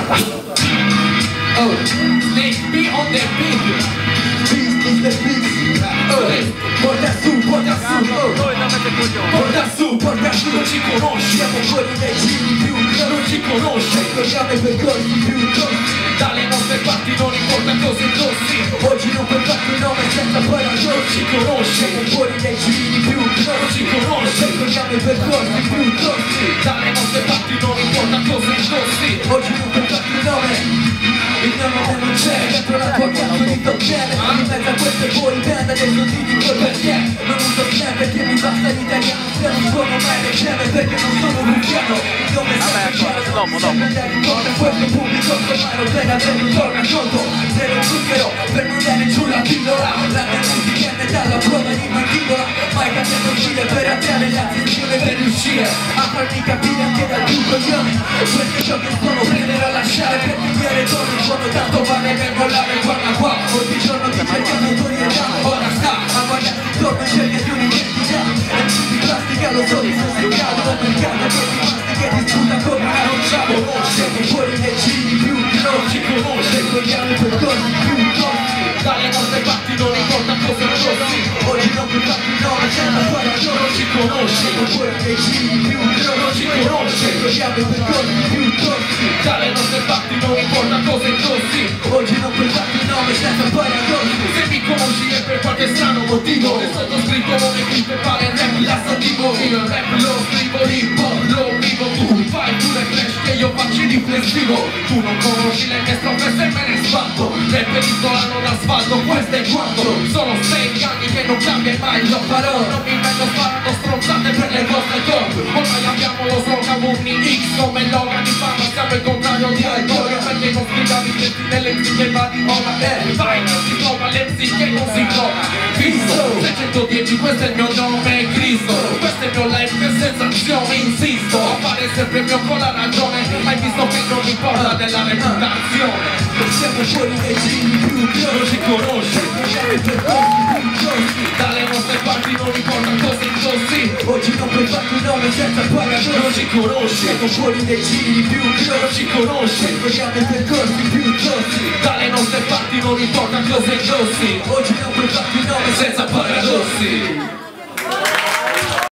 Oh, Snake be on the beat. Beat is the beat. Porta su, porta su. Porta su, porta su. Non ci conosci, siamo quelli dei giri più. Non ci conosci, corriamo i percorsi più grossi. Dalle nostre parti non importa cosa indossi. Oggi non puoi farti un nome senza paragoni. Non ci conosci, siamo fuori dai giri più. Non ci conosci, corriamo i percorsi più grossi. Dalle nostre parti non importa cosa indossi. Oggi non puoi farti un nome. Il mio nome non c'è, dentro la tua cazzo di toccare. In mezzo a queste fuori band adesso ti dico il perché. Non uso slang perché mi basta l'italiano. Se non sono mai leggere perché non sono luciano. Il nome è sempre chiaro, sempre andare incontro a questo pubblico. Ormai non prega per un torno a conto. Zero zucchero per non dare giù la pillola. La mia musica è metalla, prova di mandibola. Mai cambiato uscire per attrarre l'attenzione, per riuscire a farmi capire anche dal tuo coglione. Questo è ciò che sono, prendere a lasciare per cambiare torno. Sono tanto vale per volare, guarda qua. Ogni giorno ti cerca notorietà. Ora sta a guardare intorno e cerca di un'identità. E di plastica lo so, di sostegnato dal mercato che ti mastica e ti sputa come una roccia. Siamo fuori dai giri più, non ci conosce. Corriamo i percorsi più corti. Dalle nostre parti non importa cosa indossi. Oggi non puoi farti un nome senza paragoni. Non ci conosce. Siamo fuori dai giri più, non ci conosce. Corriamo i percorsi più corti. Dalle nostre parti non importa cosa indossi. Oggi non puoi farti un nome senza paragoni. Se mi conosci è per qualche strano motivo. E sottoscritto nome principale rap lassativo. Io il rap lo scrivo, l'hip hop lo vivo. Tu fai pure flash che io faccio riflessivo. Tu non conosci le mie strofe se me ne sbatto. Rapper isolano l'asfalto, questo è quanto. Sono 6 anni che non cambia mai, lo farò. Non mi vengo sparando stronzate per le vostre top. Ormai abbiamo lo slogan Burning X come Logan di fama. Siamo il contrario di Algorio. Perché non scriviamo i testi nelle che va di moda. Vai, non si trova, l'MC che non si trova. Visto, 610, questo è il mio nome, Cristo. Questo è il mio life, che sensazione, insisto. A fare sempre il mio con la ragione. Hai visto che non importa della reputazione. Siamo fuori dai giri più, non ci conosci. Dalle nostre parti non importa cosa indossi. Oggi non puoi farti un nome senza paragoni. Non ci conosci. Siamo fuori dai giri più, non ci conosci. Corriamo i percorsi più grossi. Dalle nostre parti non importa cosa indossi. Oggi non puoi farti un nome senza paradossi.